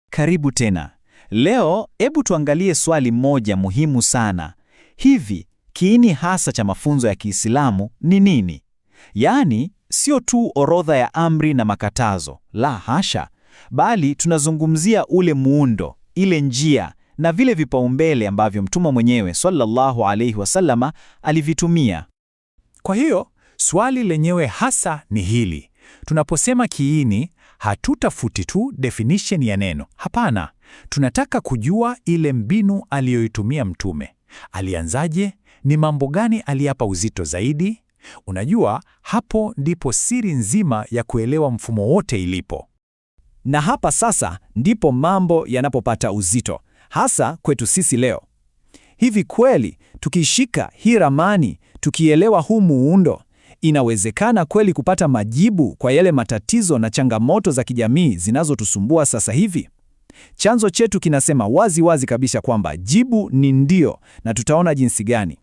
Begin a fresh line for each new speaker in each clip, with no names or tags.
Karibu tena. Leo hebu tuangalie swali moja muhimu sana. Hivi, kiini hasa cha mafunzo ya Kiislamu ni nini? Yaani, sio tu orodha ya amri na makatazo, la hasha, bali tunazungumzia ule muundo, ile njia na vile vipaumbele ambavyo Mtume mwenyewe sallallahu alaihi wasallama alivitumia.
Kwa hiyo, swali lenyewe hasa ni hili. Tunaposema kiini, hatutafuti tu definition ya neno. Hapana, tunataka kujua ile mbinu aliyoitumia Mtume. Alianzaje? Ni mambo gani aliyapa uzito zaidi? Unajua, hapo ndipo siri nzima ya kuelewa mfumo wote ilipo.
Na hapa sasa ndipo mambo yanapopata uzito, hasa kwetu sisi leo. Hivi kweli, tukishika hii ramani, tukielewa huu muundo, inawezekana kweli kupata majibu kwa yale matatizo na changamoto za kijamii zinazotusumbua sasa hivi? Chanzo chetu kinasema wazi wazi kabisa kwamba jibu ni ndio, na tutaona jinsi gani.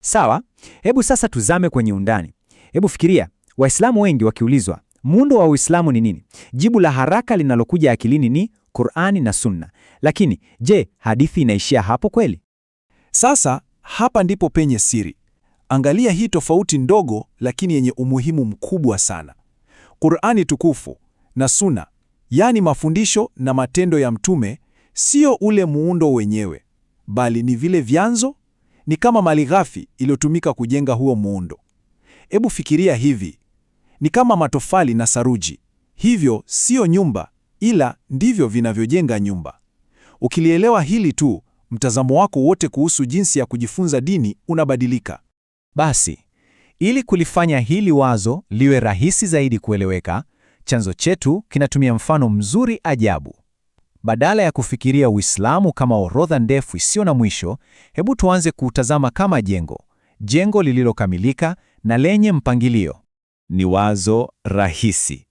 Sawa, hebu sasa tuzame kwenye undani. Hebu fikiria, Waislamu wengi wakiulizwa, muundo wa Uislamu ni nini? Jibu la haraka linalokuja akilini ni Qur'ani na Sunna. Lakini, je, hadithi inaishia hapo kweli?
Sasa, hapa ndipo penye siri. Angalia hii tofauti ndogo lakini yenye umuhimu mkubwa sana. Qur'ani tukufu na Sunna, yani mafundisho na matendo ya Mtume, sio ule muundo wenyewe, bali ni vile vyanzo, ni kama malighafi iliyotumika kujenga huo muundo. Hebu fikiria hivi, ni kama matofali na saruji. Hivyo sio nyumba, ila ndivyo vinavyojenga nyumba. Ukilielewa hili tu, mtazamo wako wote kuhusu jinsi ya kujifunza dini unabadilika.
Basi, ili kulifanya hili wazo liwe rahisi zaidi kueleweka, chanzo chetu kinatumia mfano mzuri ajabu. Badala ya kufikiria Uislamu kama orodha ndefu isiyo na mwisho, hebu tuanze kutazama kama jengo lililokamilika na lenye mpangilio. Ni wazo rahisi,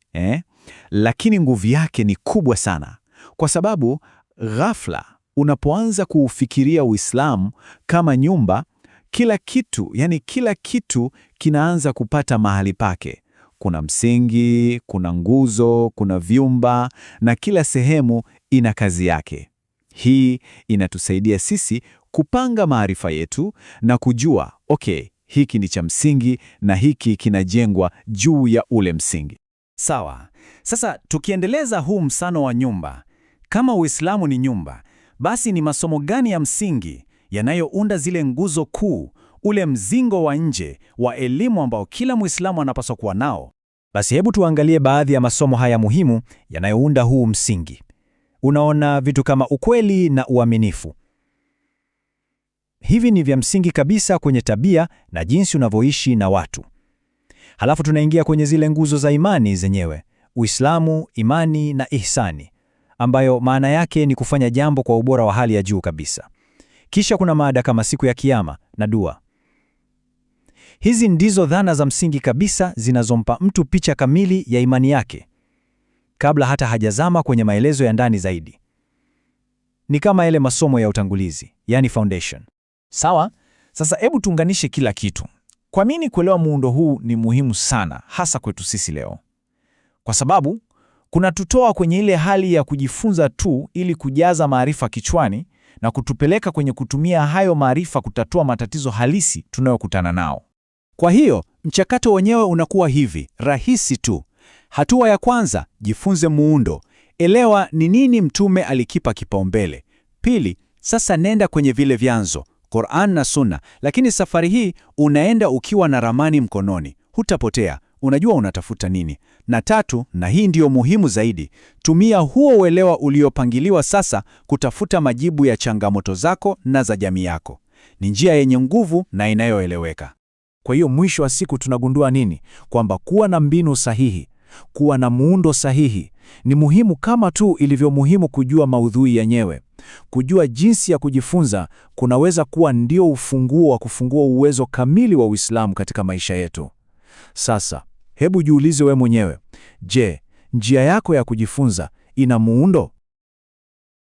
lakini nguvu yake ni kubwa sana, kwa sababu ghafla unapoanza kuufikiria Uislamu kama nyumba, kila kitu kinaanza kupata mahali pake. Kuna msingi, kuna nguzo, kuna vyumba, na kila sehemu ina kazi yake. Hii inatusaidia sisi kupanga maarifa yetu na kujua, hiki ni cha msingi na hiki kinajengwa juu ya ule msingi.
Sawa. Sasa tukiendeleza huu msano wa nyumba, kama Uislamu ni nyumba, basi ni masomo gani ya msingi yanayounda zile nguzo kuu, ule mzingo wa nje wa elimu ambao kila Muislamu anapaswa kuwa nao?
Basi hebu tuangalie baadhi ya masomo haya muhimu yanayounda huu msingi. Unaona vitu kama ukweli na uaminifu. Hivi ni vya msingi kabisa kwenye tabia na jinsi unavyoishi na watu. Halafu tunaingia kwenye zile nguzo za imani zenyewe, Uislamu, imani na ihsani, ambayo maana yake ni kufanya jambo kwa ubora wa hali ya juu kabisa. Kisha kuna mada kama siku ya Kiyama na dua. Hizi ndizo dhana za msingi kabisa zinazompa mtu picha kamili ya imani yake, kabla hata hajazama kwenye maelezo ya ndani zaidi. Ni kama yale masomo ya utangulizi, yani foundation.
Sawa, sasa hebu tuunganishe kila kitu. Kwa nini kuelewa muundo huu ni muhimu sana, hasa kwetu sisi leo? Kwa sababu kunatutoa kwenye ile hali ya kujifunza tu ili kujaza maarifa kichwani na kutupeleka kwenye kutumia hayo maarifa kutatua matatizo halisi tunayokutana nao.
Kwa hiyo, mchakato wenyewe unakuwa hivi, rahisi tu. Hatua ya kwanza, jifunze muundo. Elewa ni nini Mtume alikipa kipaumbele. Pili, sasa nenda kwenye vile vyanzo, Qur'an na Sunna, lakini safari hii unaenda ukiwa na ramani mkononi. Hutapotea, unajua unatafuta nini. Na tatu, na hii ndiyo muhimu zaidi, tumia huo uelewa uliopangiliwa sasa kutafuta majibu ya changamoto zako na za jamii yako. Ni njia yenye nguvu na inayoeleweka.
Kwa hiyo mwisho wa siku tunagundua nini? Kwamba kuwa na mbinu sahihi, kuwa na muundo sahihi ni muhimu kama tu ilivyo muhimu kujua maudhui yenyewe. Kujua jinsi ya kujifunza kunaweza kuwa ndio ufunguo wa kufungua uwezo kamili wa Uislamu katika maisha yetu. Sasa, hebu jiulize we mwenyewe, je, njia yako ya kujifunza ina muundo?